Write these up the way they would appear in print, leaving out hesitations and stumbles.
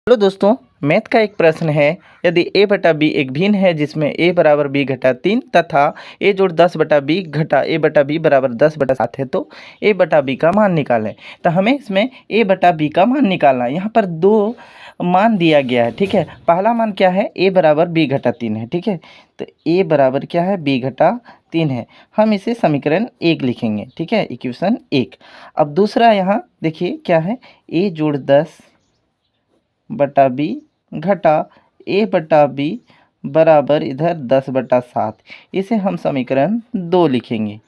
Hello दोस्तों, math का एक प्रश्न है। यदि a बटा b एक भिन्न है जिसमें a बराबर b घटा 3 तथा a जोड़ 10 बटा b घटा a बटा b बराबर 10 बटा 7 है तो a बटा b का मान निकालें। तो हमें इसमें a बटा b का मान निकालना है। यहाँ पर दो मान दिया गया है, ठीक है। पहला मान क्या है, a बराबर b घटा 3 है, ठीक है। तो a बराबर क्या है, b घटा 3 है। हम इसे समीकरण 1 लिखेंगे, ठीक है, इक्वेशन 1। अब दूसरा यहाँ देखिए क्या है, a जोड़ 10 बटा बी घटा ए बटा बी बराबर इधर 10 बटा 7। इसे हम समीकरण 2 लिखेंगे,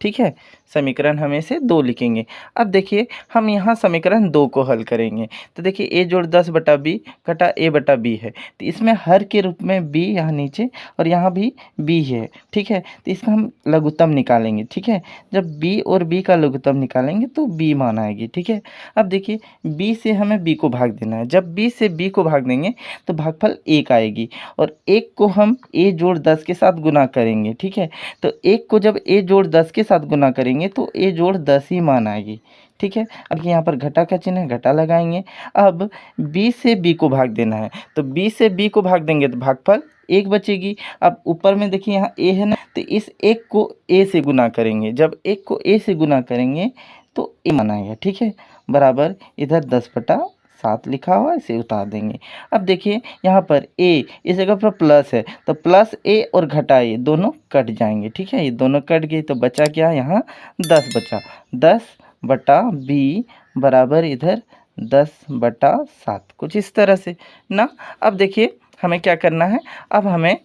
ठीक है। समीकरण हम इसे 2 लिखेंगे। अब देखिए हम यहाँ समीकरण 2 को हल करेंगे। तो देखिए a जोड़ 10 बटा b घटा a बटा b है, तो इसमें हर के रूप में b यहाँ नीचे और यहाँ भी b है, ठीक है। तो इसका हम लघुत्तम निकालेंगे, ठीक है। जब b और b का लघुत्तम निकालेंगे तो b मान आएगी, ठीक है। अब देखिए b से हमें b को भाग देना है। जब b से b को भाग देंगे तो भागफल 1 आएगी और 1 को हम a जोड़ 10 के साथ गुना करेंगे, ठीक है। तो 1 को जब a जोड़ 10 के साथ गुना करेंगे तो a जोड़ 10 ही मान आएगी, ठीक है। अब यहाँ पर घटा का चिन्ह है, घटा लगाएंगे। अब b से b को भाग देना है, तो b से b को भाग देंगे तो भागफल 1 बचेगी। अब ऊपर में देखिए यहाँ a है ना, तो इस 1 को a से गुना करेंगे। जब 1 को a से गुना करेंगे तो a मान आएगा, ठीक है। बराबर इधर 10 बटा 7 लिखा हुआ है, इसे उतार देंगे। अब देखिए यहाँ पर a इस जगह पर प्लस है, तो प्लस a और घटा a दोनों कट जाएंगे, ठीक है। ये दोनों कट गए तो बचा क्या, यहाँ 10 बचा। 10 बटा b बराबर इधर 10 बटा 7, कुछ इस तरह से ना। अब देखिए हमें क्या करना है, अब हमें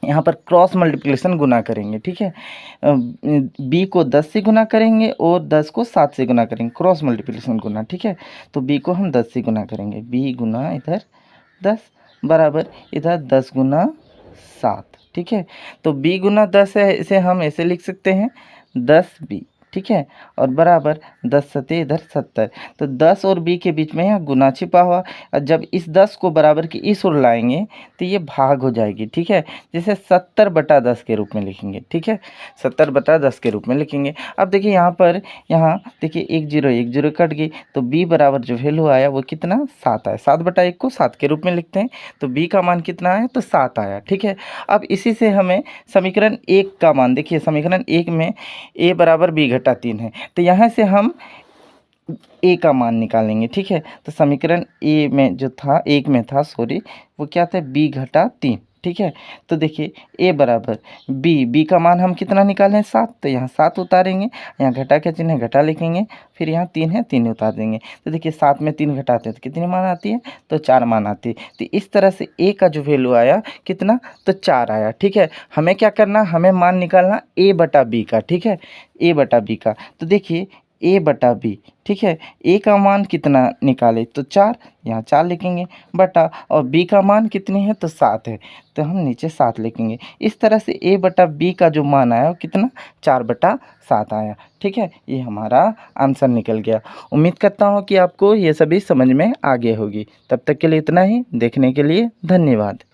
यहाँ पर क्रॉस मल्टीप्लिकेशन गुना करेंगे, ठीक है। b को 10 से गुना करेंगे और 10 को 7 से गुना करेंगे, क्रॉस मल्टीप्लिकेशन गुना, ठीक है। तो b को हम 10 से गुना करेंगे, b गुना इधर 10 बराबर इधर 10 गुना 7, ठीक है। तो b गुना 10 है, इसे हम ऐसे लिख सकते हैं 10b, ठीक है। और बराबर 10 सते इधर 70। तो 10 और b के बीच में यहाँ गुना छिपा हुआ, और जब इस 10 को बराबर की इस ओर लाएंगे तो ये भाग हो जाएगी, ठीक है। जिसे 70 बटा 10 के रूप में लिखेंगे, ठीक है। 70 बटा 10 के रूप में लिखेंगे। अब देखिए यहाँ पर देखिए 1 0 कट गई, तो b बराबर जो वैल्यू आया वो कितना, 7 आया। 7 बटा 1 को 7 के रूप में लिखते हैं, तो b का मान कितना आया, तो 7 आया, ठीक है। अब इसी से हमें समीकरण 1 का मान, देखिए समीकरण 1 में a बराबर b घटा 3 है, तो यहाँ से हम a का मान निकालेंगे, ठीक है। तो समीकरण a में जो था, 1 में था सॉरी, वो क्या था, b घटा 3, ठीक है। तो देखिए a बराबर b का मान हम कितना निकालें, 7, तो यहाँ 7 उतारेंगे, यहाँ घटा का चिन्ह है, घटा लिखेंगे, फिर यहाँ 3 है, 3 उतार देंगे। तो देखिए 7 में 3 घटाते हैं तो कितनी मान आती है, तो 4 मान आती है। तो इस तरह से a का जो वैल्यू आया कितना, तो 4 आया, ठीक है। हमें क्या करना, हमें मान निकालना a बटा b का, ठीक है, a बटा b का। तो देखिए a बटा b, ठीक है। a का मान कितना निकाले, तो 4, यहाँ 4 लिखेंगे बटा, और b का मान कितनी है, तो 7 है, तो हम नीचे 7 लिखेंगे। इस तरह से a बटा b का जो मान आया वो कितना, 4 बटा 7 आया, ठीक है। ये हमारा आंसर निकल गया। उम्मीद करता हूँ कि आपको ये सभी समझ में आ गए होगी। तब तक के लिए इतना ही। देखने के लिए धन्यवाद।